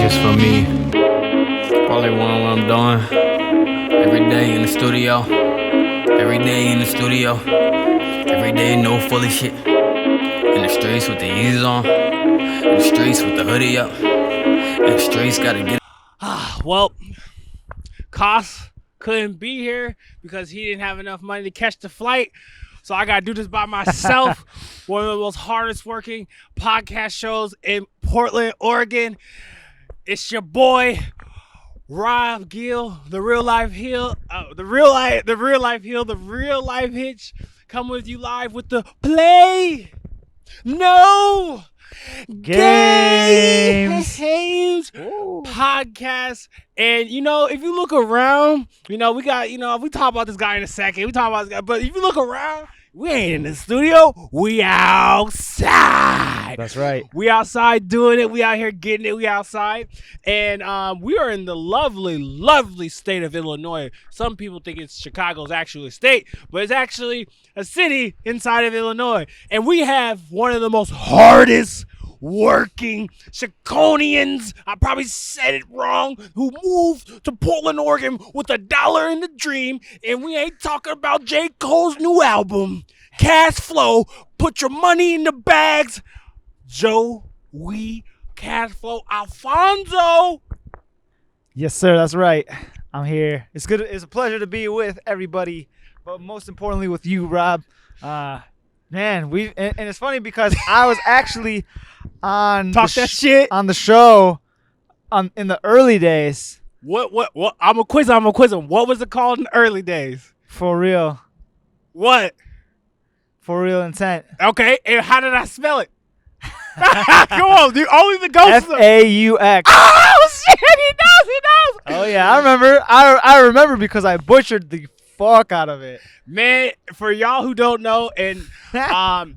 just for me. Probably what I'm doing. Every day in the studio. Every day in the studio. Every day no fully shit. In the streets with the Yeezys on. In the streets with the hoodie up. In the streets gotta get. Well, Cas couldn't be here because he didn't have enough money to catch the flight. So I gotta do this by myself. One of the most hardest working podcast shows in Portland, Oregon. It's your boy Rob Gill, the real life heel, the real life hitch, coming with you live with the play. No Games podcast. And if you look around, we talk about this guy in a second. We talk about this guy, but if you look around, we ain't in the studio. We outside. That's right. We outside doing it. We out here getting it. We outside. And we are in the lovely, lovely state of Illinois. Some people think it's Chicago's actually a state, but it's actually a city inside of Illinois. And we have one of the most hardest working Chiconians, I probably said it wrong, who moved to Portland, Oregon with $1 in the dream. And we ain't talking about J. Cole's new album, Cash Flow. Put your money in the bags. Joey Cash Flow Alfonso. Yes, sir. That's right. I'm here. It's good. It's a pleasure to be with everybody, but most importantly with you, Rob. Man, and it's funny because I was actually on on the show in the early days. What? I'm a quiz him. What was it called in the early days? For real. What? For real intent. Okay, and how did I spell it? Come on, dude. Only the ghosts. FAUX. Oh shit! He knows. Oh yeah, I remember. I remember because I butchered the fuck out of it. Man, for y'all who don't know, and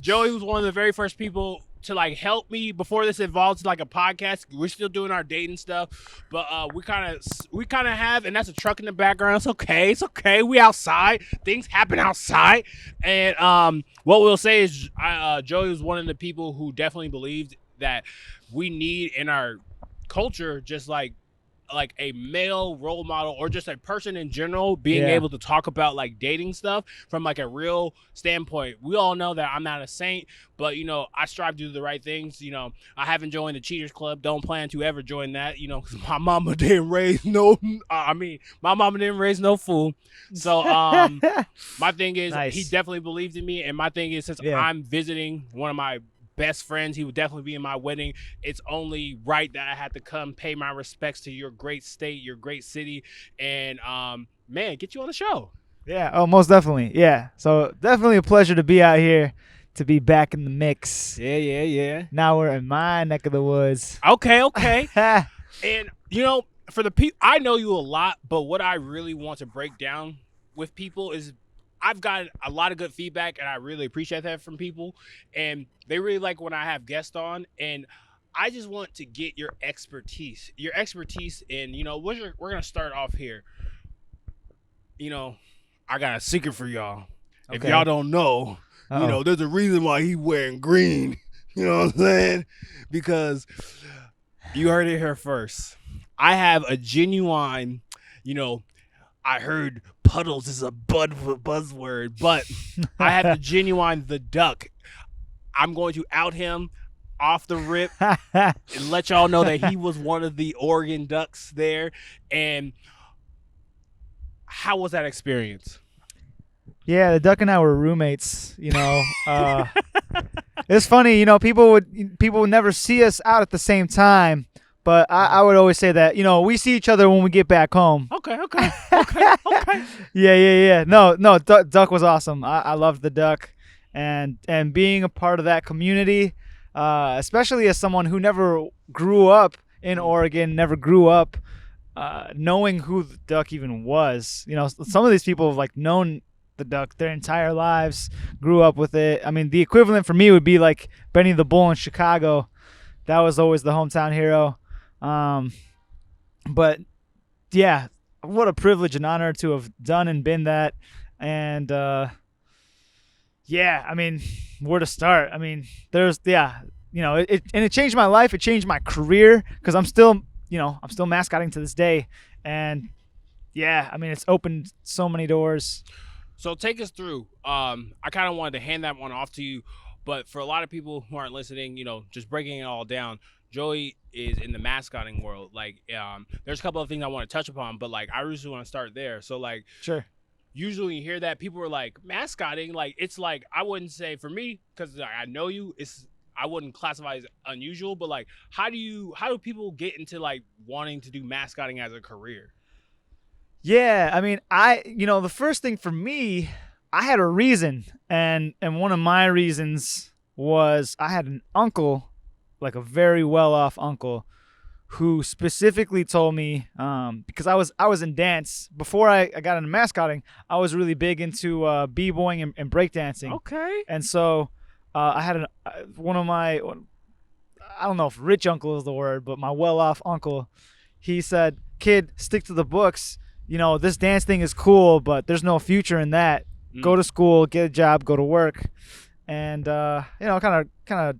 Joey was one of the very first people to help me before this evolved to a podcast. We're still doing our dating stuff, but we kind of have, and that's a truck in the background. It's okay. We outside. Things happen outside, and what we'll say is, Joey was one of the people who definitely believed that we need in our culture just like a male role model or just a person in general being able to talk about dating stuff from a real standpoint. We all know that I'm not a saint, but I strive to do the right things. I haven't joined the Cheaters Club. Don't plan to ever join that. Because my mama didn't raise no. My mama didn't raise no fool. So my thing is, nice. He definitely believed in me, and my thing is, since I'm visiting one of my best friends, he would definitely be in my wedding. It's only right that I had to come pay my respects to your great state, your great city, and man, get you on the show. Yeah, oh, most definitely. Yeah, so definitely a pleasure to be out here, to be back in the mix. Yeah. Now we're in my neck of the woods. Okay. And for the people, I know you a lot, but what I really want to break down with people is, I've gotten a lot of good feedback, and I really appreciate that from people. And they really like when I have guests on. And I just want to get your expertise. And, we're going to start off here. I got a secret for y'all. Okay. If y'all don't know, there's a reason why he wearing green. You know what I'm saying? Because you heard it here first. I have a genuine, I heard puddles is a buzzword, but I have the duck. I'm going to out him off the rip and let y'all know that he was one of the Oregon Ducks there. And how was that experience? Yeah, the duck and I were roommates. It's funny. People would never see us out at the same time. But I would always say that, we see each other when we get back home. Okay. Yeah. No, Duck was awesome. I loved the Duck. And being a part of that community, especially as someone who never grew up in Oregon, never grew up knowing who the Duck even was. Some of these people have known the Duck their entire lives, grew up with it. I mean, the equivalent for me would be like Benny the Bull in Chicago. That was always the hometown hero. But yeah, what a privilege and honor to have done and been that. And, yeah, I mean, where to start? I mean, it changed my life. It changed my career because I'm still I'm still mascotting to this day. And yeah, I mean, it's opened so many doors. So take us through. I kind of wanted to hand that one off to you, but for a lot of people who aren't listening, just breaking it all down, Joey is in the mascotting world. Like, there's a couple of things I want to touch upon, but like, I really want to start there. So like, Sure. usually when you hear that, people are like, mascotting, like, it's like, I wouldn't say for me, because I know you, I wouldn't classify as unusual, but like, how do people get into like wanting to do mascotting as a career? Yeah, I mean, the first thing for me, I had a reason, and one of my reasons was I had an uncle, like a very well-off uncle, who specifically told me, because I was in dance before I got into mascotting. I was really big into b-boying and breakdancing. Okay. And so I had one of my, I don't know if rich uncle is the word, but my well-off uncle, he said, "Kid, stick to the books. This dance thing is cool, but there's no future in that. Go to school, get a job, go to work." And kind of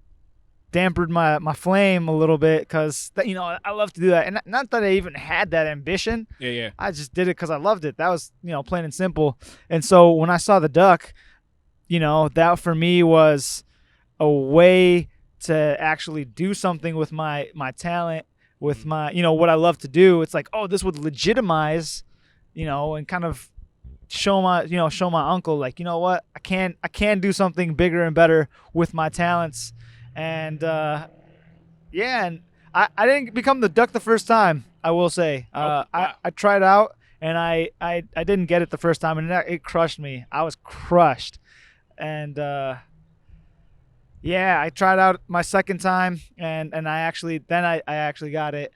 dampened my flame a little bit, because I love to do that, and not that I even had that ambition. Yeah. I just did it because I loved it. That was plain and simple. And so when I saw the duck, that for me was a way to actually do something with my talent, with my what I love to do. It's like, oh, this would legitimize, and kind of show my uncle, like, you know what, I can do something bigger and better with my talents. And and I didn't become the duck the first time, I will say. Wow. I tried out, and I didn't get it the first time, and it crushed me. I was crushed. And I tried out my second time, and I actually got it.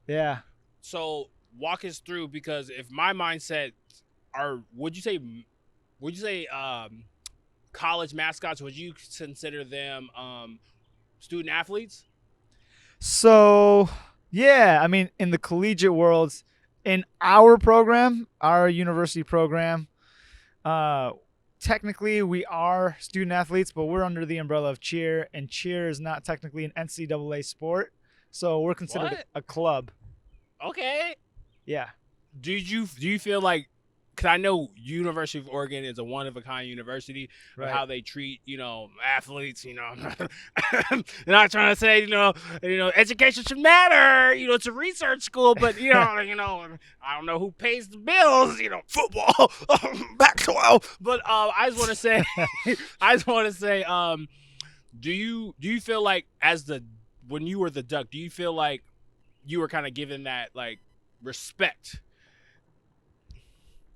Yeah. So walk us through, because if my mindset would you say college mascots, would you consider them student athletes? So yeah, I mean, in the collegiate world, in our program, our university program, technically we are student athletes, but we're under the umbrella of cheer, and cheer is not technically an NCAA sport, so we're considered a club. Okay. Yeah. Do you feel like, because I know University of Oregon is a one-of-a-kind university, Right. how they treat, athletes, they're not trying to say, education should matter, it's a research school, but, I don't know who pays the bills, football, Pac-12. But I just want to say, do you feel like when you were the duck, do you feel like you were kind of given that, like, respect?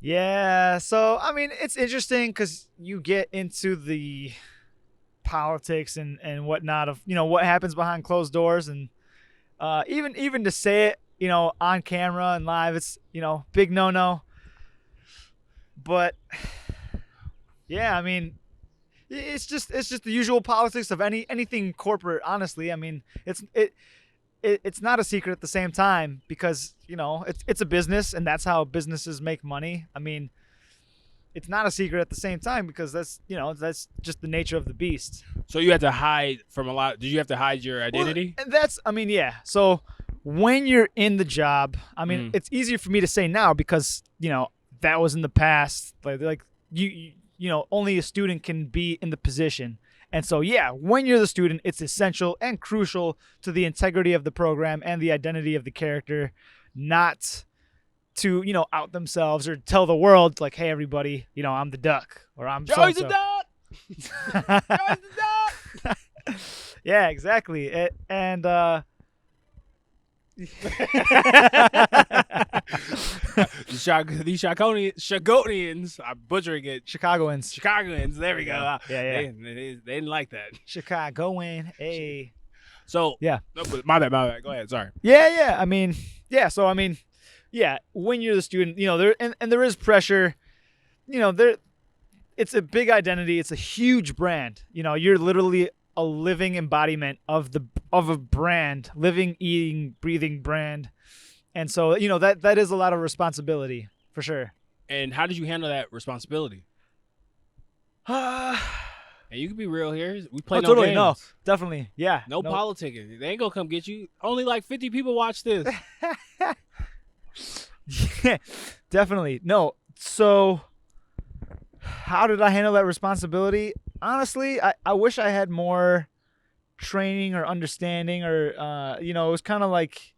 Yeah, so I mean, it's interesting because you get into the politics and whatnot of what happens behind closed doors, and even to say it on camera and live, it's big no. But yeah, I mean, it's just the usual politics of anything corporate. Honestly, I mean, it's not a secret at the same time, because it's a business, and that's how businesses make money. I mean, it's not a secret at the same time, because that's just the nature of the beast. So you had to hide from a lot. Did you have to hide your identity? Well, yeah. So when you're in the job, I mean, it's easier for me to say now, because that was in the past. Like you only a student can be in the position. And so, yeah, when you're the student, it's essential and crucial to the integrity of the program and the identity of the character, not to, out themselves or tell the world, like, hey, everybody, I'm the duck, or I'm Joey's so-and-so. the duck! Joey's the duck! Yeah, exactly. And These Chiconians, I'm butchering it. Chicagoans. There we go. Yeah. They didn't like that. Chicagoan. Hey. So Yeah. no, but my bad. Go ahead. Sorry. Yeah. I mean, yeah. So I mean, yeah. When you're the student, there and there is pressure. It's a big identity. It's a huge brand. You're literally a living embodiment of a brand, living, eating, breathing brand. And so, that is a lot of responsibility, for sure. And how did you handle that responsibility? And you can be real here. We play Oh, no totally. games. No, definitely. Yeah. No politicking. They ain't gonna come get you. Only like 50 people watch this. Yeah, definitely. No. So, how did I handle that responsibility? Honestly, I wish I had more training or understanding, or it was kind of like,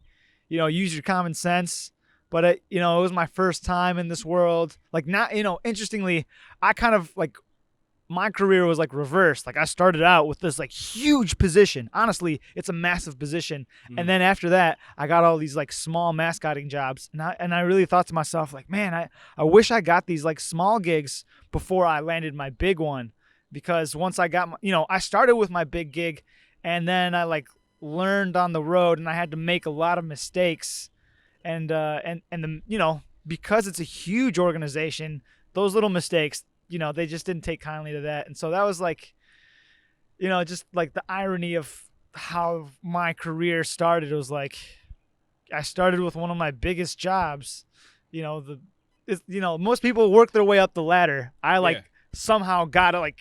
use your common sense. But it was my first time in this world. Like, not, interestingly, I kind of like, my career was like reversed. Like, I started out with this like huge position. Honestly, it's a massive position. And then after that, I got all these like small mascotting jobs. And I really thought to myself, like, man, I wish I got these like small gigs before I landed my big one. Because once I got I started with my big gig, and then I like learned on the road, and I had to make a lot of mistakes. And because it's a huge organization, those little mistakes, they just didn't take kindly to that. And so that was like, just like the irony of how my career started. It was like, I started with one of my biggest jobs. Most people work their way up the ladder. I somehow got a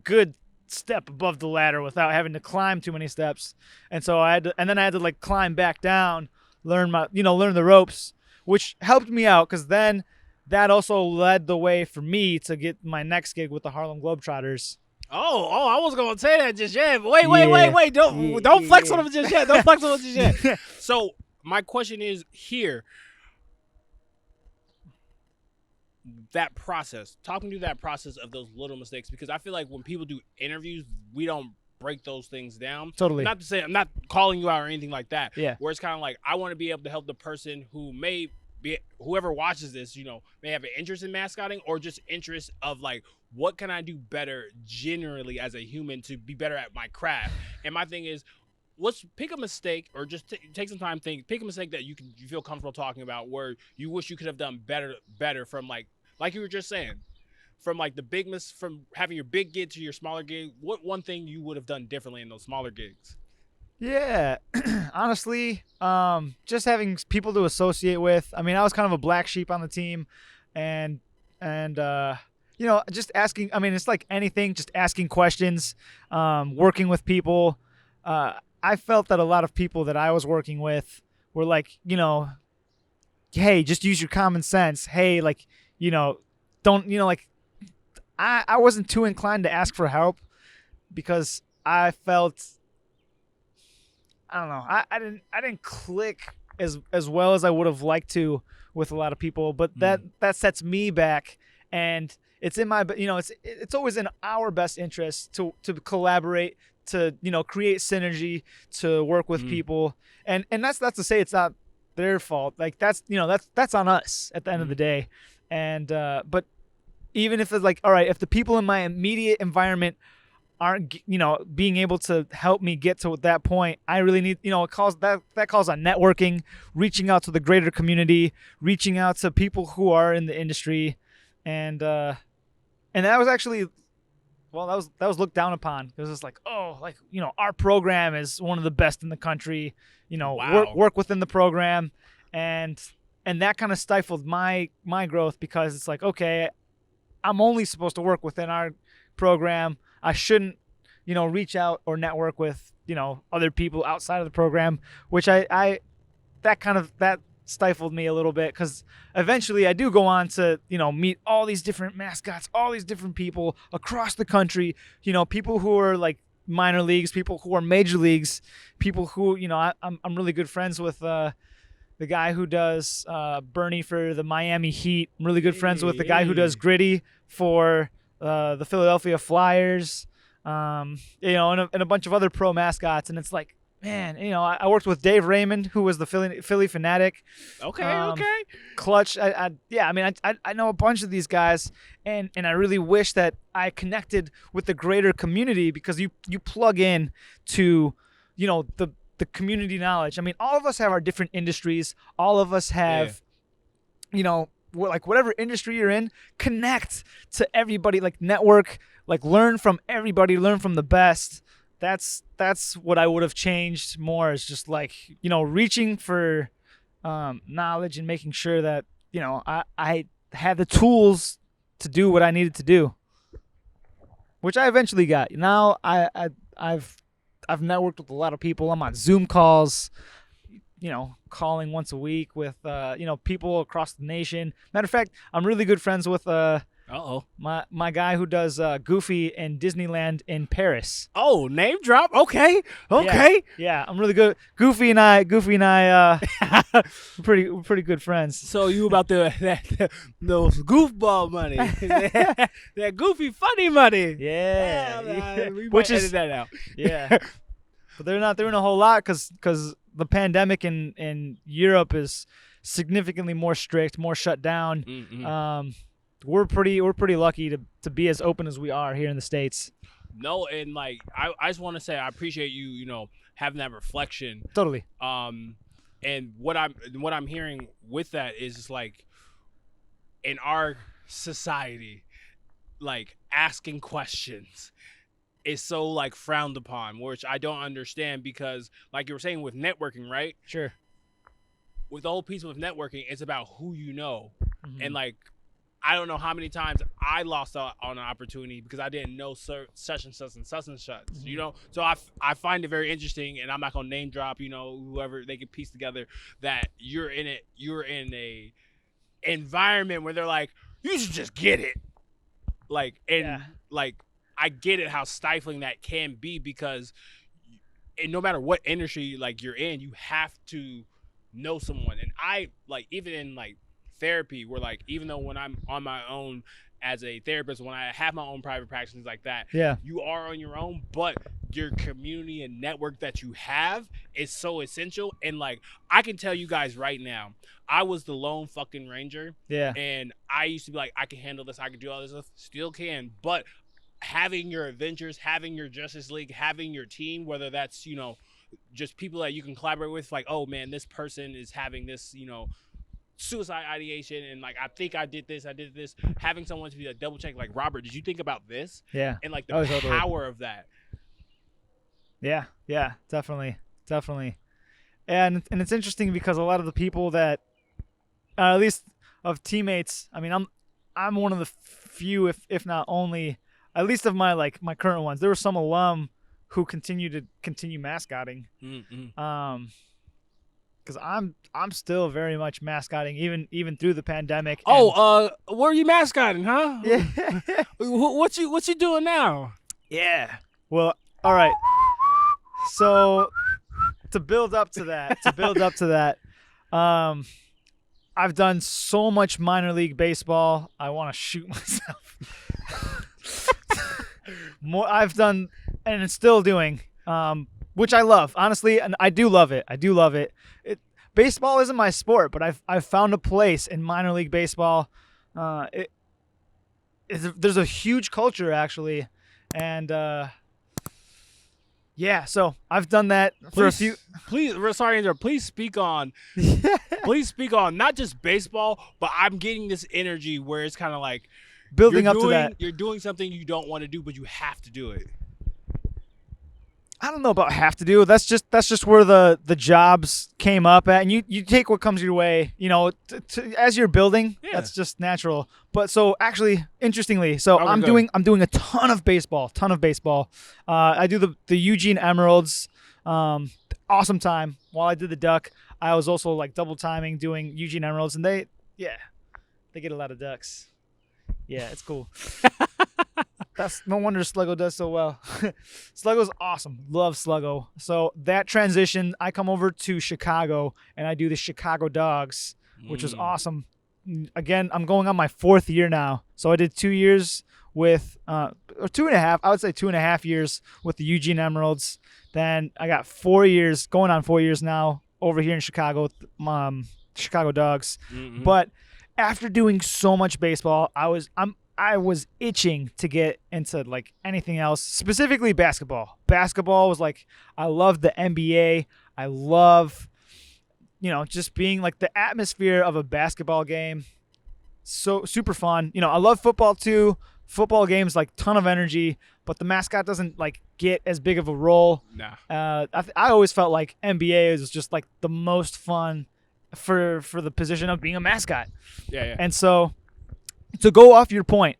good step above the ladder without having to climb too many steps. And so I had to like climb back down, learn the ropes, which helped me out, because then that also led the way for me to get my next gig with the Harlem Globetrotters. Oh, I wasn't gonna say that just yet. But wait. Don't flex on them just yet. Don't flex on them just yet. So my question is here. That process. Talk me through that process of those little mistakes, because I feel like when people do interviews, we don't break those things down. Totally. Not to say I'm not calling you out or anything like that. Yeah. Where it's kind of like, I want to be able to help the person who whoever watches this, may have an interest in mascotting, or just interest of like, what can I do better generally as a human to be better at my craft? And my thing is, let's pick a mistake, or just take some time, pick a mistake that you feel comfortable talking about, where you wish you could have done better from like you were just saying, from like from having your big gig to your smaller gig. What one thing you would have done differently in those smaller gigs? Yeah, honestly, just having people to associate with. I mean, I was kind of a black sheep on the team, and just asking. I mean, it's like anything, just asking questions, working with people. I felt that a lot of people that I was working with were like, hey, just use your common sense. Hey, like, don't, like, I wasn't too inclined to ask for help, because I felt, I don't know, I didn't click as well as I would have liked to with a lot of people, but that sets me back, and it's in my, it's always in our best interest to collaborate, to create synergy, to work with people, and that's to say it's not their fault. Like, that's that's on us at the end of the day. And but even if it's like, all right, if the people in my immediate environment aren't being able to help me get to that point, I really need, it calls on networking, reaching out to the greater community, reaching out to people who are in the industry, and that was actually, well, that was looked down upon, because it's like, oh, like, our program is one of the best in the country, Wow. work within the program, and that kind of stifled my growth, because it's like, okay, I'm only supposed to work within our program. I shouldn't, reach out or network with, other people outside of the program, which that stifled me a little bit, because eventually I do go on to, meet all these different mascots, all these different people across the country, people who are like minor leagues, people who are major leagues, people who, I'm really good friends with the guy who does Bernie for the Miami Heat. I'm really good friends with the guy who does Gritty for the Philadelphia Flyers, and a bunch of other pro mascots. And it's like, man, I worked with Dave Raymond, who was the Philly Fanatic. Okay. Clutch. I know a bunch of these guys, and I really wish that I connected with the greater community, because you plug in to, the community knowledge. I mean, all of us have our different industries. All of us have, like whatever industry you're in, connect to everybody, like network, like learn from everybody, learn from the best. That's what I would have changed more, is just like, reaching for knowledge and making sure that, I had the tools to do what I needed to do. which I eventually got. Now I've networked with a lot of people. I'm on Zoom calls, calling once a week with people across the nation. Matter of fact, I'm really good friends with my guy who does Goofy in Disneyland in Paris. Oh, name drop. Okay. Yeah, I'm really good. Goofy and I, we're pretty good friends. So you about those goofball money, that goofy funny money. Yeah. We might Which edit is that out. Yeah. But they're not doing a whole lot because the pandemic in Europe is significantly more strict, more shut down. Mm-mm. We're pretty lucky to be as open as we are here in the States. No, and like I just want to say I appreciate you, having that reflection. Totally. And what I'm hearing with that is like in our society, like asking questions is so like frowned upon, which I don't understand because like you were saying with networking, right? Sure. With the whole piece with networking, it's about who you know. Mm-hmm. And like I don't know how many times I lost out on an opportunity because I didn't know such and such and such and such, So I find it very interesting, and I'm not gonna name drop, whoever they can piece together that you're in a environment where they're like, you should just get it, like, and like I get it how stifling that can be because, and no matter what industry like you're in, you have to know someone, and I like even in like therapy where like even though when I'm on my own as a therapist, when I have my own private practice, things like that, you are on your own, but your community and network that you have is so essential. And like I can tell you guys right now, I was the lone fucking ranger, and I used to be like, I can handle this, I can do all this stuff, still can, but having your Avengers, having your Justice League, having your team, whether that's just people that you can collaborate with, like, oh man, this person is having this suicide ideation, and like I think I did this, having someone to be a double check, like, Robert, did you think about this? And like the power of that. Yeah, definitely. And it's interesting because a lot of the people that at least of teammates, I mean, I'm one of the few, if not only, at least of my current ones. There were some alum who continue mascotting. Because I'm still very much mascotting even through the pandemic. Where are you mascotting, huh? Yeah. What you doing now? Yeah. Well, all right. So to build up to that, I've done so much minor league baseball. I want to shoot myself. I've done, and it's still doing, which I love, honestly, and I do love it. Baseball isn't my sport, but I've found a place in minor league baseball. There's a huge culture actually, and so I've done that for a few. Please speak on not just baseball, but I'm getting this energy where it's kind of like building up to that. You're doing something you don't want to do, but you have to do it. I don't know about have to do. That's just where the jobs came up at, and you take what comes your way. As you're building, that's just natural. But so actually, interestingly, I'm doing a ton of baseball. I do the Eugene Emeralds. Awesome time. While I did the Duck, I was also like double timing doing Eugene Emeralds, and they get a lot of ducks. Yeah, it's cool. That's no wonder Sluggo does so well. Sluggo's awesome. Love Sluggo. So that transition, I come over to Chicago and I do the Chicago Dogs, which was awesome. Again, I'm going on my 4th year now. So I did 2 years with, or 2.5, I would say 2.5 years with the Eugene Emeralds. Then I got 4 years, going on 4 years now over here in Chicago with Chicago Dogs. Mm-hmm. But after doing so much baseball, I was itching to get into like anything else, specifically basketball. Basketball was like, I love the NBA. I love, just being like the atmosphere of a basketball game. So super fun. I love football too. Football games, like ton of energy, but the mascot doesn't like get as big of a role. Nah. I always felt like NBA is just like the most fun for the position of being a mascot. Yeah. And so, to go off your point,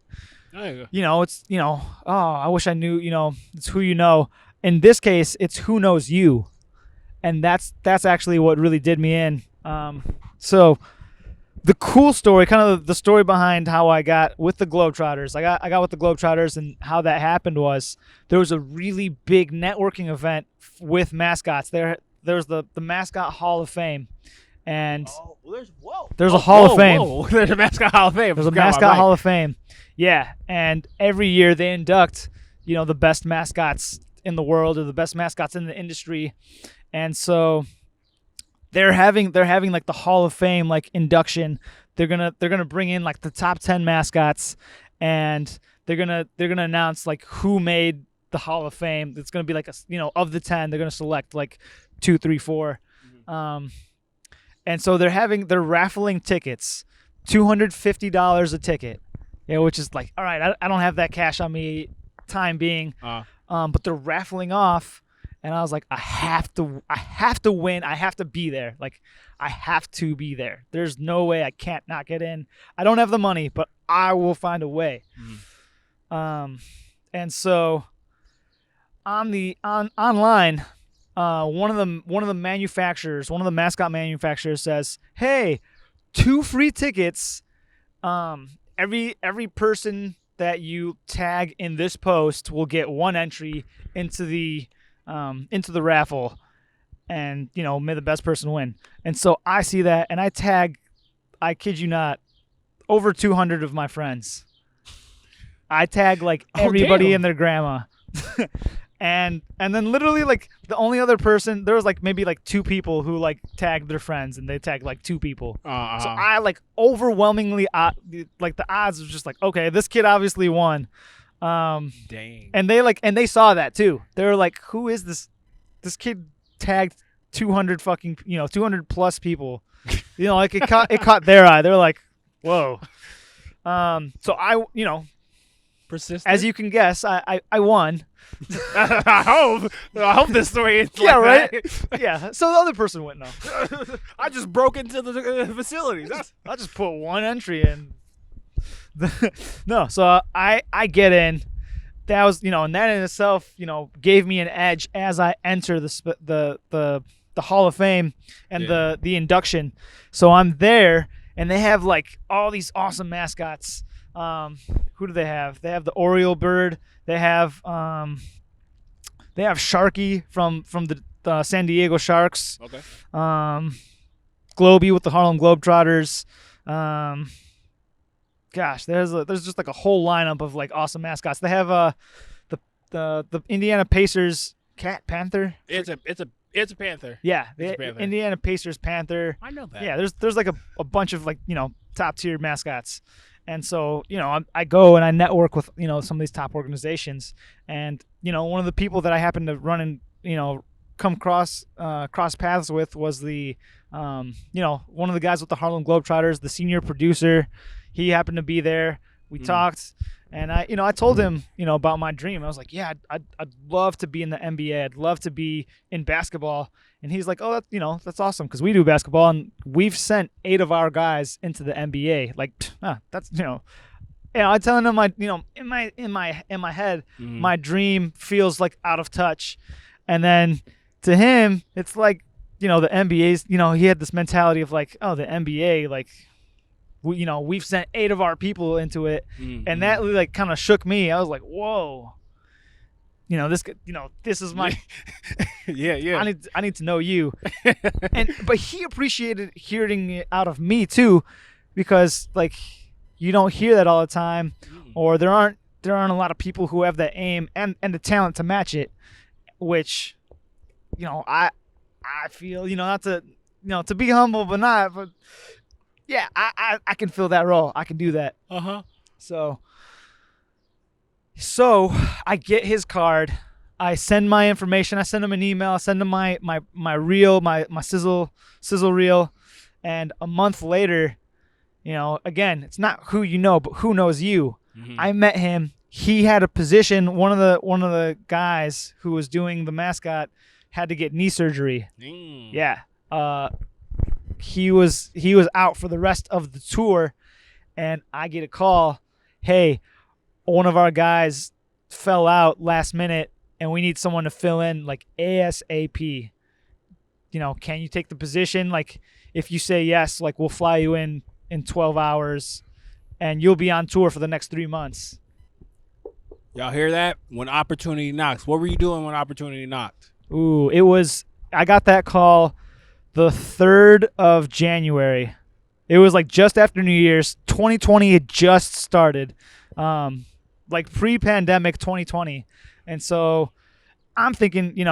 It's oh, I wish I knew. It's who you know. In this case, it's who knows you, and that's actually what really did me in. So the cool story, kind of the story behind how I got with the Globetrotters. I got with the Globetrotters, and how that happened was there was a really big networking event with mascots. There was the Mascot Hall of Fame, and there's a Hall of Fame. There's a Mascot Hall of Fame. There's a Mascot Hall of Fame. Yeah, and every year they induct, the best mascots in the world or the best mascots in the industry, and so they're having like the Hall of Fame like induction. They're gonna bring in like the top 10 mascots, and they're gonna announce like who made the Hall of Fame. It's gonna be like of the 10, they're gonna select like 2, 3, 4. And so they're raffling tickets, $250 a ticket. Which is like, all right, I don't have that cash on me, time being. But they're raffling off. And I was like, I have to win. I have to be there. Like, I have to be there. There's no way I can't not get in. I don't have the money, but I will find a way. And so online, one of the manufacturers, one of the mascot manufacturers says, "Hey, 2 free tickets. Every person that you tag in this post will get 1 entry into the raffle, and may the best person win." And so I see that, and I tag, I kid you not, over 200 of my friends. I tag like everybody and their grandma. And then literally like the only other person, there was like maybe like 2 people who like tagged their friends, and they tagged like 2 people. So I like overwhelmingly like the odds was just like, okay, this kid obviously won. Dang. And they saw that too. They were like, who is this kid tagged 200 fucking 200 plus people. Like it caught their eye. They were like, whoa. So I persistent. As you can guess, I won. I hope this story is like right. that. Yeah. So the other person went no. I just broke into the facilities. I just put 1 entry in. No. So I get in. That was and that in itself gave me an edge as I enter the Hall of Fame and the induction. So I'm there, and they have like all these awesome mascots. Who do they have? They have the Oriole bird. They have Sharky from the San Diego Sharks. Okay. Globey with the Harlem Globetrotters. Gosh, there's just like a whole lineup of like awesome mascots. They have the Indiana Pacers Panther. It's a panther. Yeah, it's a panther. Indiana Pacers Panther. I know that. Yeah, there's like a bunch of like top tier mascots. And so, I go and I network with, some of these top organizations. And, one of the people that I happened to run and, come cross paths with was the, one of the guys with the Harlem Globetrotters, the senior producer. He happened to be there. We talked, and I told him, about my dream. I was like, yeah, I'd love to be in the NBA. I'd love to be in basketball. And he's like, oh, that's awesome, because we do basketball, and we've sent 8 of our guys into the NBA. Like, that's I telling him in my head, my dream feels like out of touch, and then to him, it's like the NBA's. He had this mentality of like, oh, the NBA, like, we've sent 8 of our people into it, and that like kind of shook me. I was like, whoa. This is my yeah. I need to know you. But he appreciated hearing it out of me too, because like you don't hear that all the time, or there aren't a lot of people who have that aim and the talent to match it, which I feel not to to be humble, but yeah, I can fill that role. I can do that. So I get his card. I send my information. I send him an email. I send him my reel, my sizzle reel. And a month later, again, it's not who you know, but who knows you. I met him. He had a position. One of the guys who was doing the mascot had to get knee surgery. Yeah. He was out for the rest of the tour, and I get a call. Hey, one of our guys fell out last minute and we need someone to fill in like ASAP. Can you take the position? Like, if you say yes, like, we'll fly you in 12 hours and you'll be on tour for the next 3 months. Y'all hear that? When opportunity knocks. What were you doing when opportunity knocked? Ooh, I got that call the 3rd of January. It was like just after New Year's. 2020 had just started. Like pre-pandemic 2020. And so I'm thinking, it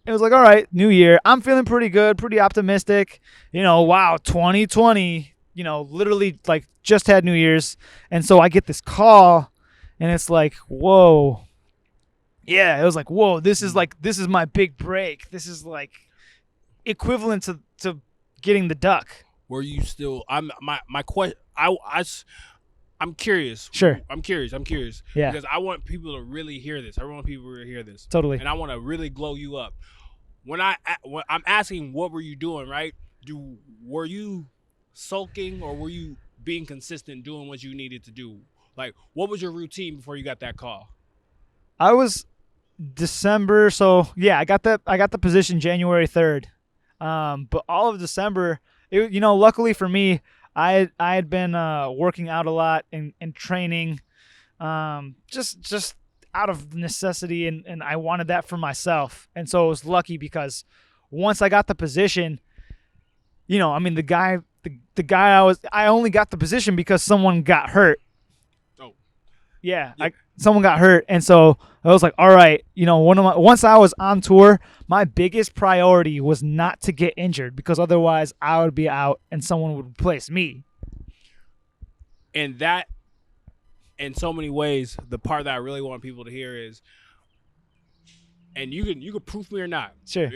was like, all right, New Year. I'm feeling pretty good, pretty optimistic. Wow, 2020, literally like just had New Year's. And so I get this call and it's like, whoa. Yeah, it was like, whoa, this is my big break. This is like equivalent to getting the duck. Were you still my question I'm curious. Sure. I'm curious. Yeah. Because I want people to really hear this. I want people to hear this. Totally. And I want to really glow you up. When I'm asking what were you doing, right? Were you sulking or were you being consistent doing what you needed to do? Like, what was your routine before you got that call? I was December, so yeah, I got the position January 3rd. But all of December, luckily for me, I had been working out a lot and training, just out of necessity, and I wanted that for myself. And so it was lucky because once I got the position, the guy I only got the position because someone got hurt. Oh, yeah. Someone got hurt, and so I was like, all right, once I was on tour, my biggest priority was not to get injured because otherwise I would be out and someone would replace me. And that, in so many ways, the part that I really want people to hear is, and you can prove me or not. Sure.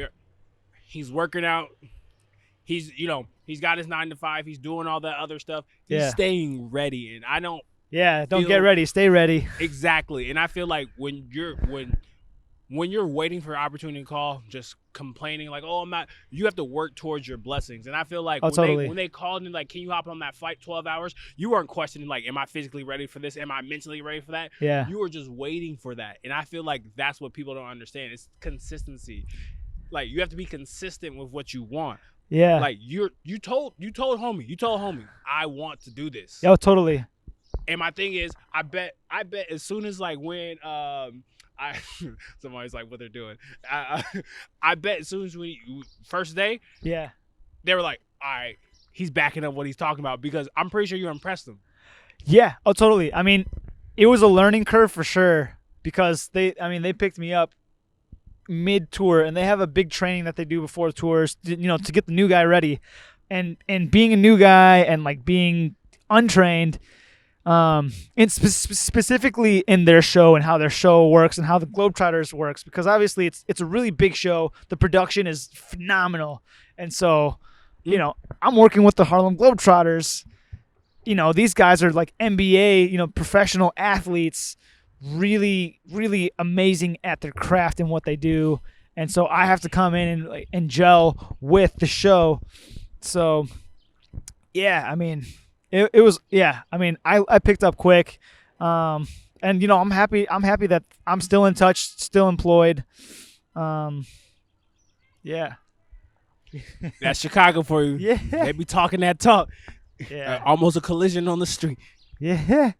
He's working out. He's got his 9 to 5. He's doing all that other stuff. He's staying ready, and I don't. Yeah, don't get ready. Stay ready. Exactly. And I feel like when you're waiting for an opportunity to call, just complaining like, oh, I'm not, you have to work towards your blessings. And I feel like when they called and like, can you hop on that flight 12 hours? You weren't questioning like, am I physically ready for this? Am I mentally ready for that? Yeah. You were just waiting for that. And I feel like that's what people don't understand. It's consistency. Like, you have to be consistent with what you want. Yeah. Like you told homie, I want to do this. Oh, totally. And my thing is, I bet as soon as like when somebody's like what they're doing, I bet as soon as first day, yeah, they were like, all right, he's backing up what he's talking about because I'm pretty sure you impressed them. Yeah, oh totally. I mean, it was a learning curve for sure because they picked me up mid-tour and they have a big training that they do before tours, to get the new guy ready, and being a new guy and like being untrained. And specifically in their show and how their show works and how the Globetrotters works, because obviously it's a really big show. The production is phenomenal. And so, I'm working with the Harlem Globetrotters. These guys are like NBA, professional athletes, really, really amazing at their craft and what they do. And so I have to come in and gel with the show. So, yeah, I mean... It was, yeah. I mean, I picked up quick, and I'm happy that I'm still in touch, still employed. Yeah. That's Chicago for you. Yeah. They be talking that talk. Yeah. Almost a collision on the street. Yeah.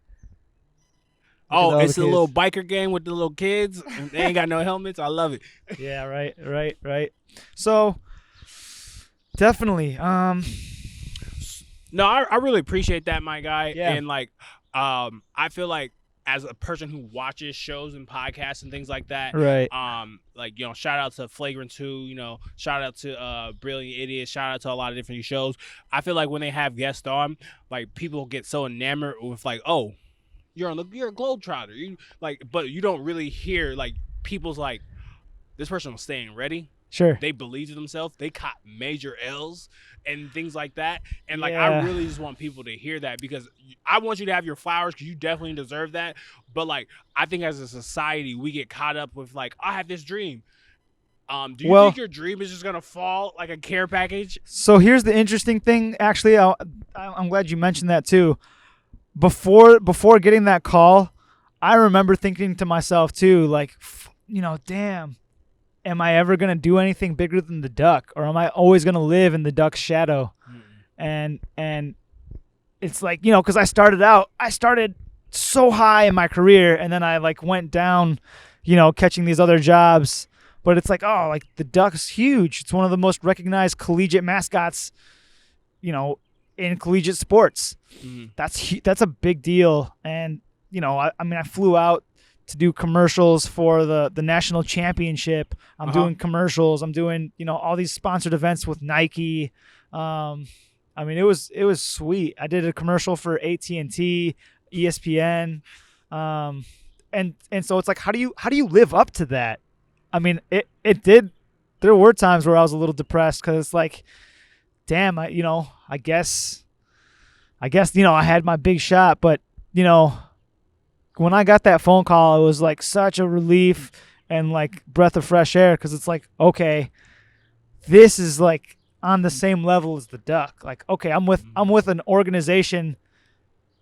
Oh, it's a little biker gang with the little kids. And they ain't got no helmets. I love it. Yeah. Right. So, definitely. No, I really appreciate that, my guy. Yeah. And like, I feel like as a person who watches shows and podcasts and things like that, right? Like, shout out to Flagrant 2, shout out to Brilliant Idiots, shout out to a lot of different shows. I feel like when they have guests on, like people get so enamored with like, oh, you're a Globetrotter, but you don't really hear like people's like, this person was staying ready. Sure. They believed in themselves. They caught major L's and things like that. And like, yeah. I really just want people to hear that because I want you to have your flowers because you definitely deserve that. But like, I think as a society, we get caught up with like, I have this dream. Do you think your dream is just going to fall like a care package? So here's the interesting thing. Actually, I'm glad you mentioned that too. Before getting that call, I remember thinking to myself too, like, damn, am I ever going to do anything bigger than the duck, or am I always going to live in the duck's shadow? And it's like, because I started so high in my career, and then I like went down, catching these other jobs. But it's like, oh, like the duck's huge. It's one of the most recognized collegiate mascots, in collegiate sports. That's a big deal. And I flew out to do commercials for the national championship. I'm doing commercials. I'm doing all these sponsored events with Nike. It was sweet. I did a commercial for AT&T, ESPN, and so it's like, how do you live up to that? I mean, it did. There were times where I was a little depressed because it's like, damn, I guess I had my big shot, but when I got that phone call, it was like such a relief and like breath of fresh air, because it's like, okay, this is like on the same level as the duck. Like, okay, I'm with an organization.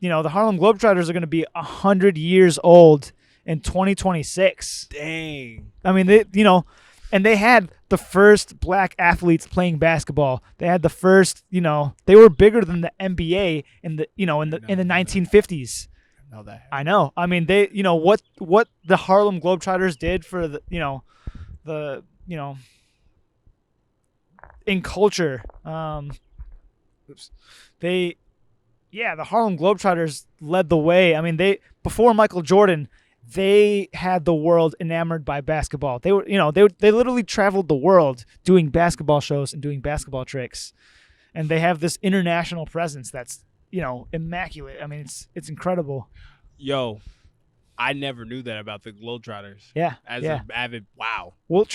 The Harlem Globetrotters are going to be 100 years old in 2026. Dang. I mean, they had the first black athletes playing basketball. They had the first, they were bigger than the NBA in the 1950s. Know that. I know. I mean, they, what the Harlem Globetrotters did for the in culture. The Harlem Globetrotters led the way. I mean, before Michael Jordan, they had the world enamored by basketball. They were, they literally traveled the world doing basketball shows and doing basketball tricks, and they have this international presence that's, immaculate. I mean, it's incredible. Yo, I never knew that about the Globetrotters. Yeah. An avid, wow. Wilt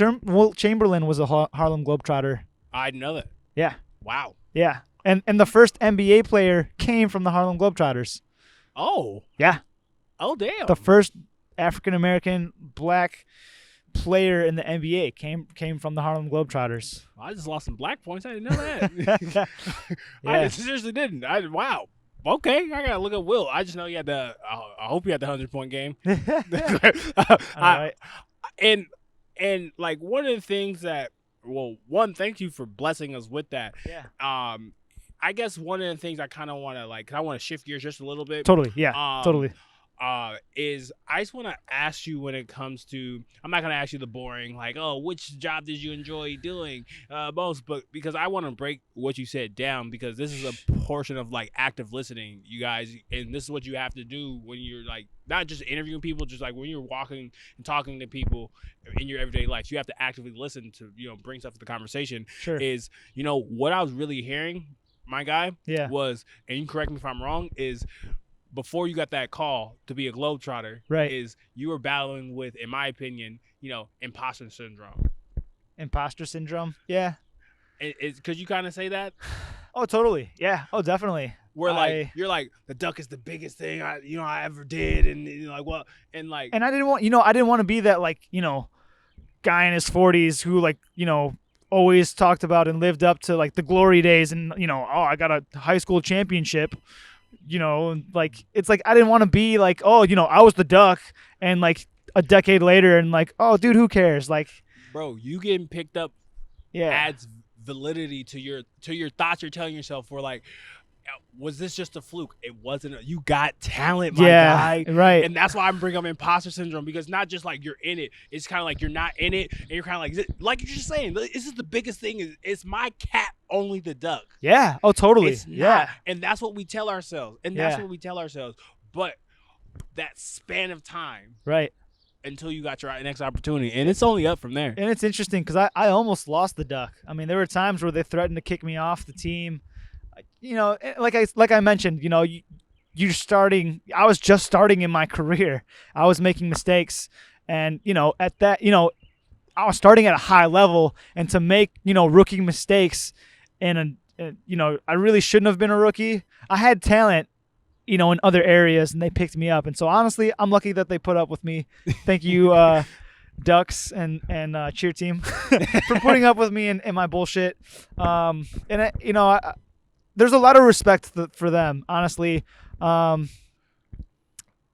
Chamberlain was a Harlem Globetrotter. I didn't know that. Yeah. Wow. Yeah. And the first NBA player came from the Harlem Globetrotters. Oh. Yeah. Oh, damn. The first African-American black player in the NBA came from the Harlem Globetrotters. I just lost some black points. I didn't know that. Yeah. I seriously didn't. Wow. Okay, I gotta look up Will. I just know you had the. I hope you had the 100-point game. All right. And like one of the things that, thank you for blessing us with that. Yeah. I guess one of the things I kind of want to I want to shift gears just a little bit. Totally. Yeah. Totally. Is I just want to ask you when it comes to, I'm not going to ask you the boring, like, oh, which job did you enjoy doing most, but because I want to break what you said down, because this is a portion of like active listening, you guys, and this is what you have to do when you're like, not just interviewing people, just like when you're walking and talking to people in your everyday life, you have to actively listen to, bring stuff to the conversation. Sure. Is, what I was really hearing, my guy, was, and you correct me if I'm wrong, is before you got that call to be a Globetrotter, right, is you were battling with, in my opinion, imposter syndrome. Imposter syndrome? Yeah. Could you kind of say that? Oh, totally. Yeah. Oh, definitely. Where you're like, the duck is the biggest thing I ever did, and and I didn't want to be that guy in his 40s who always talked about and lived up to like the glory days and I got a high school championship. It's like I didn't want to be like, oh, I was the duck, and like a decade later, and like, oh, dude, who cares? Like, bro, you getting picked up, adds validity to your thoughts you're telling yourself. For like, was this just a fluke? It wasn't. You got talent, my guy. Right. And that's why I'm bringing up imposter syndrome, because not just like you're in it. It's kind of like you're not in it, and you're kind of like you're just saying, this is the biggest thing. Is my cat only the duck? Yeah. Oh, totally. It's not. Yeah. And that's what we tell ourselves. But that span of time, right, until you got your next opportunity, and it's only up from there. And it's interesting because I almost lost the duck. I mean, there were times where they threatened to kick me off the team. Like I mentioned, you're starting. I was just starting in my career. I was making mistakes, and at that, I was starting at a high level, and to make rookie mistakes, and I really shouldn't have been a rookie. I had talent, in other areas, and they picked me up, and so honestly, I'm lucky that they put up with me. Thank you, Ducks and cheer team for putting up with me and my bullshit. There's a lot of respect for them, honestly.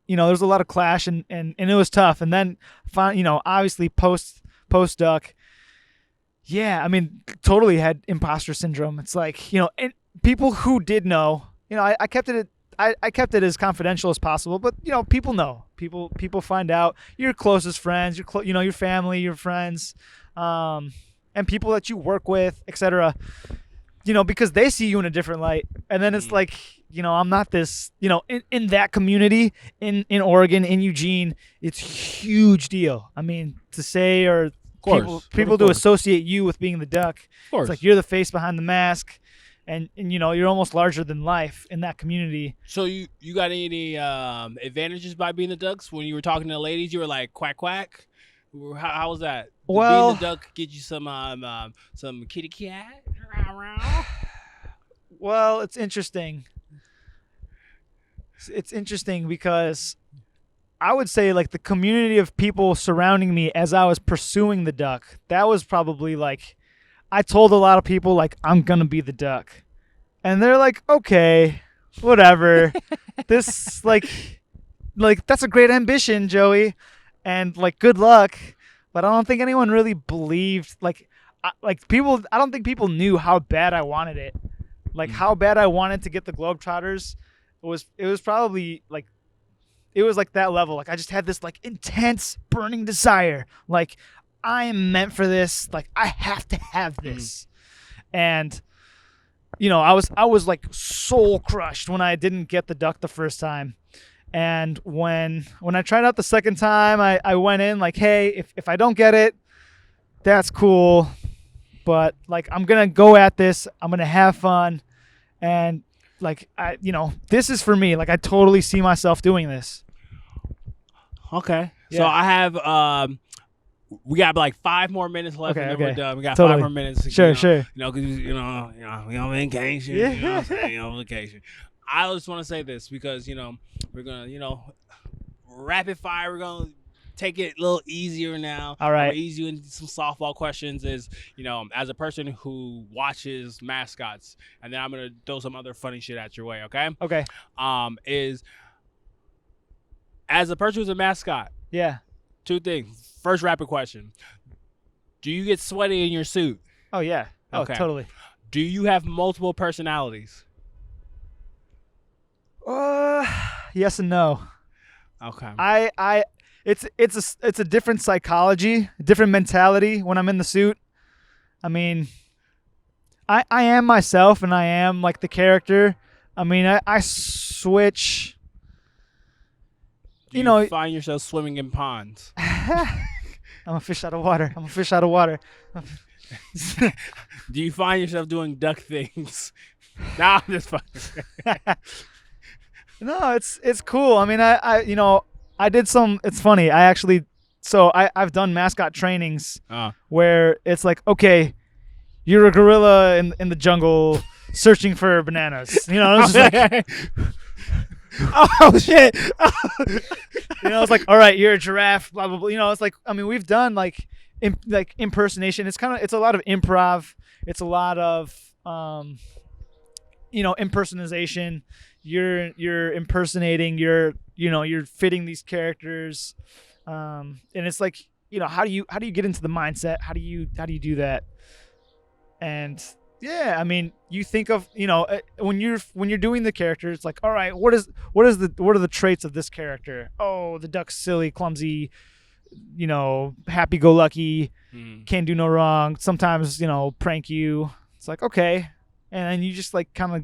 there's a lot of clash and it was tough. And then, obviously post duck, yeah, I mean, totally had imposter syndrome. It's like, and people who did know, I kept it as confidential as possible, but people know. People find out. Your closest friends, your family, your friends, and people that you work with, etc. Because they see you in a different light. And then it's like, I'm not this, in that community in Oregon, in Eugene, it's a huge deal. I mean, to say, or people to associate you with being the duck. Of course. It's like you're the face behind the mask, and you're almost larger than life in that community. So you got any advantages by being the ducks? When you were talking to the ladies, you were like quack quack. How was that? Well, being the duck get you some kitty cat. Well, it's interesting. It's interesting because I would say like the community of people surrounding me as I was pursuing the duck, that was probably like, I told a lot of people like, I'm going to be the duck. And they're like, okay, whatever. This like that's a great ambition, Joey. And like, good luck. But I don't think anyone really believed I don't think people knew how bad I wanted it. Like how bad I wanted to get the Globetrotters. It was probably like, it was like that level. Like I just had this like intense burning desire. Like I am meant for this. Like I have to have this. And I was like soul crushed when I didn't get the duck the first time. And when I tried out the second time, I went in like, hey, if I don't get it, that's cool. But like I'm gonna go at this. I'm gonna have fun. And like this is for me. Like I totally see myself doing this. Okay. Yeah. So I have we got like 5 more minutes left, and then we're done. We got totally. 5 more minutes. Sure. Because we on vacation. Yeah. On vacation. I just want to say this because we're gonna rapid fire. We're gonna take it a little easier now. All right. Ease you into some softball questions. Is as a person who watches mascots, and then I'm gonna throw some other funny shit at your way. Okay. Okay. Is as a person who's a mascot. Yeah. 2 things. First rapid question. Do you get sweaty in your suit? Oh, yeah. Oh, okay. Totally. Do you have multiple personalities? Yes and no. Okay. It's a different psychology, a different mentality when I'm in the suit. I mean, I am myself and I am like the character. I mean, I switch. Do you find yourself swimming in ponds? I'm a fish out of water. Do you find yourself doing duck things? Nah, I'm just fucking. No, it's cool. I mean, I did some. It's funny. I've done mascot trainings where it's like, okay, you're a gorilla in the jungle searching for bananas. It's like, oh shit. It's like, all right, you're a giraffe. Blah blah blah. It's like, I mean, we've done like impersonation. It's a lot of improv. It's a lot of impersonation. You're impersonating. You're fitting these characters, and it's like, how do you get into the mindset? How do you do that? And yeah, I mean, you think of when you're doing the character, it's like, all right, what are the traits of this character? Oh, the duck's silly, clumsy, happy-go-lucky, can't do no wrong. Sometimes prank you. It's like, okay, and then you just like kind of.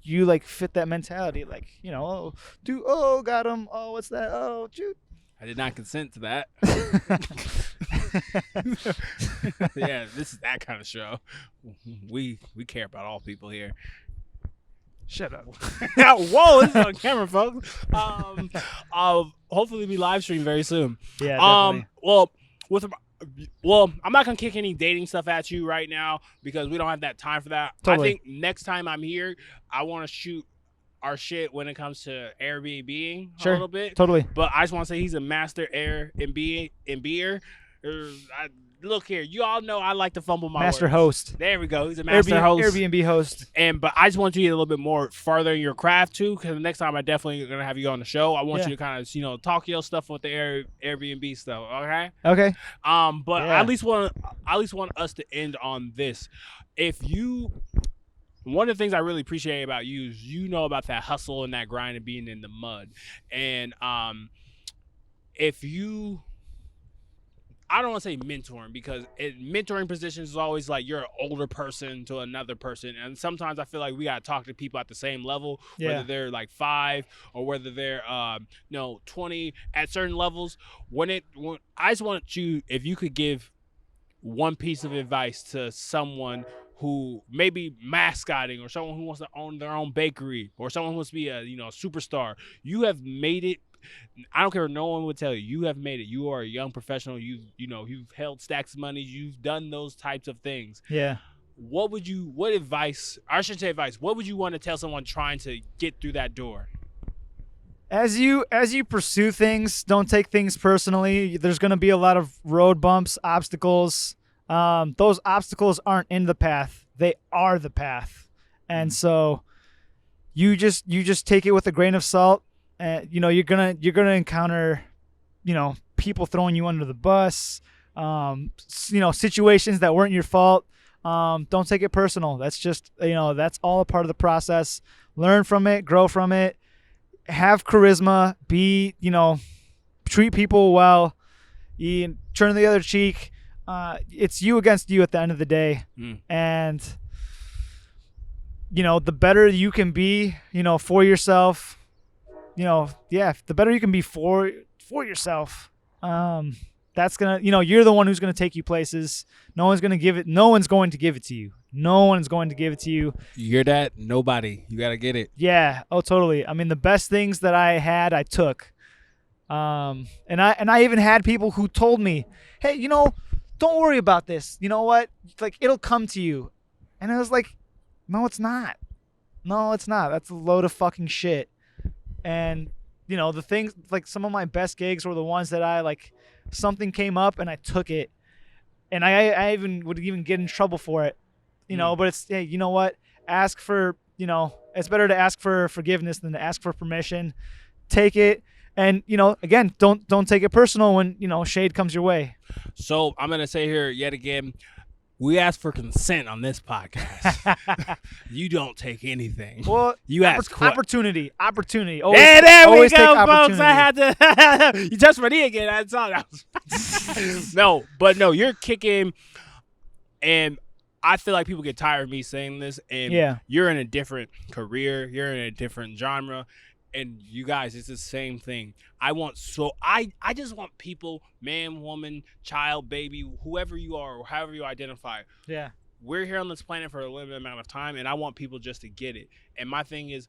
You like fit that mentality, like got him. Oh, what's that? Oh, shoot. I did not consent to that. Yeah, this is that kind of show. We care about all people here. Shut up. Whoa, this is on camera, folks. Hopefully we live stream very soon. Yeah, definitely. Well, I'm not gonna kick any dating stuff at you right now because we don't have that time for that. Totally. I think next time I'm here, I want to shoot our shit when it comes to Airbnb a little bit. Totally. But I just want to say he's a master beer. look here. You all know I like to fumble my Master words. host. There we go. He's a master host. Airbnb host. But I just want you to get a little bit more further in your craft too, because the next time I definitely gonna have you on the show. I want you to kind of talk your stuff with the Airbnb stuff. Okay. Okay. But I at least want us to end on this. One of the things I really appreciate about you is about that hustle and that grind and being in the mud. And I don't want to say mentoring, because mentoring positions is always like you're an older person to another person. And sometimes I feel like we got to talk to people at the same level, whether they're like 5 or whether they're 20 at certain levels. I just want you, if you could give one piece of advice to someone who may be mascotting, or someone who wants to own their own bakery, or someone who wants to be a superstar. You have made it. I don't care what no one would tell you. You have made it. You are a young professional. You've held stacks of money. You've done those types of things. Yeah. What would you want to tell someone trying to get through that door? As you pursue things, don't take things personally. There's going to be a lot of road bumps, obstacles. Those obstacles aren't in the path; they are the path, and so you just take it with a grain of salt. You're gonna encounter, people throwing you under the bus, situations that weren't your fault. Don't take it personal. That's just that's all a part of the process. Learn from it, grow from it, have charisma, treat people well, turn the other cheek. It's you against you at the end of the day. And, the better you can be, for yourself, the better you can be for yourself. That's going to, you're the one who's going to take you places. No one's going to give it to you. No one's going to give it to you. You hear that? Nobody. You got to get it. Yeah. Oh, totally. I mean, the best things that I had, I took. And I even had people who told me, hey, don't worry about this. You know what? Like, it'll come to you. And I was like, no, it's not. No, it's not. That's a load of fucking shit. And, the things, like, some of my best gigs were the ones that I, like, something came up and I took it. And I would even get in trouble for it. But it's, hey, you know what? Ask for, it's better to ask for forgiveness than to ask for permission. Take it. And, again, don't take it personal when, shade comes your way. So I'm going to say here yet again, we ask for consent on this podcast. You don't take anything. Well, you ask opportunity. Always, there we go, folks. I had to. You touched my knee again. I saw that. No, you're kicking. And I feel like people get tired of me saying this. And you're in a different career. You're in a different genre. And you guys, it's the same thing. I just want people, man, woman, child, baby, whoever you are or however you identify. Yeah. We're here on this planet for a limited amount of time, and I want people just to get it. And my thing is,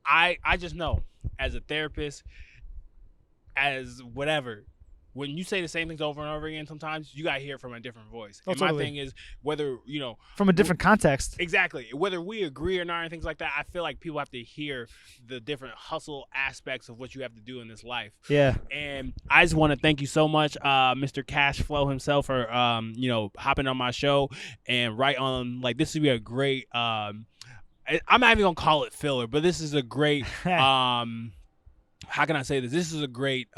I just know, as a therapist, as whatever, when you say the same things over and over again, sometimes you got to hear it from a different voice. Oh, and totally. my thing is, whether, from a different context. Exactly. Whether we agree or not and things like that, I feel like people have to hear the different hustle aspects of what you have to do in this life. Yeah. And I just want to thank you so much, Mr. Cash Flow himself, for, hopping on my show and this would be a great, I'm not even going to call it filler, but this is a great, how can I say this? This is a great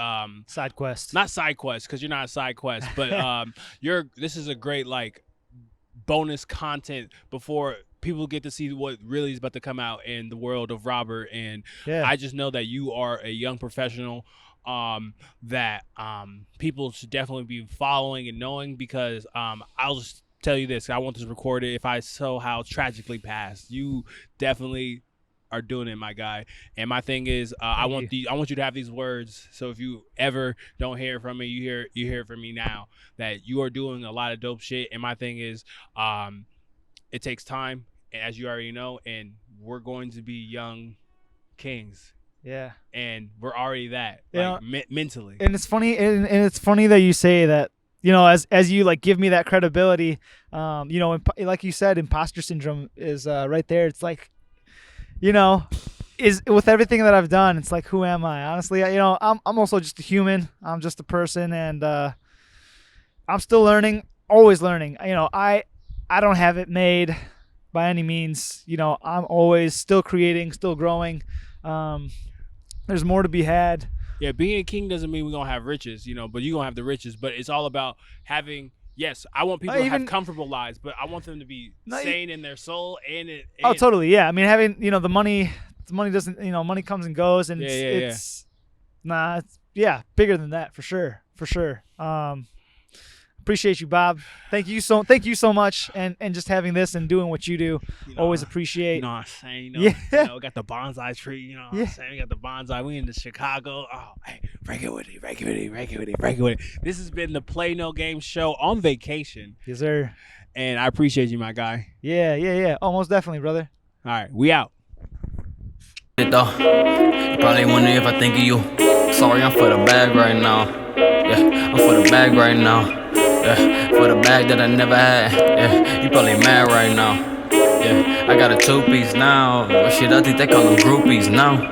side quest. Not side quest, because you're not a side quest, but this is a great bonus content before people get to see what really is about to come out in the world of Robert. And I just know that you are a young professional that people should definitely be following and knowing, because I'll just tell you this. I want this recorded. If I somehow tragically pass, you definitely are doing it, my guy. And my thing is, I want you to have these words. So if you ever don't hear from me, you hear from me now, that you are doing a lot of dope shit. And my thing is, it takes time, as you already know, and we're going to be young kings. Yeah. And we're already that, mentally. And it's funny, and it's funny that you say that. As you give me that credibility, like you said, imposter syndrome is right there. It's like, is with everything that I've done, it's like, who am I? Honestly, I'm also just a human. I'm just a person, and I'm still learning, always learning. You know, I don't have it made by any means. You know, I'm always still creating, still growing. There's more to be had. Yeah, being a king doesn't mean we're gonna have riches, you know, but you're gonna have the riches. But it's all about having. Yes, I want people to have comfortable lives, but I want them to be sane in their soul Oh, totally. Yeah, I mean, having the money doesn't. Money comes and goes, and it's bigger than that for sure. Appreciate you, Bob. Thank you so much, and just having this and doing what you do. Always appreciate. You know what I'm saying? You know, got the bonsai tree. You know what I'm saying? We got the bonsai. We in the Chicago. Oh, hey, break it with it. This has been the Play No Game show on vacation. Yes, sir. And I appreciate you, my guy. Yeah. Oh, most definitely, brother. All right, we out. You probably wonder if I think of you. Sorry, I'm for the bag right now. Yeah, I'm for the bag right now. Yeah, for the bag that I never had. Yeah, you probably mad right now. Yeah, I got a 2-piece now. Shit, I think they call them groupies now.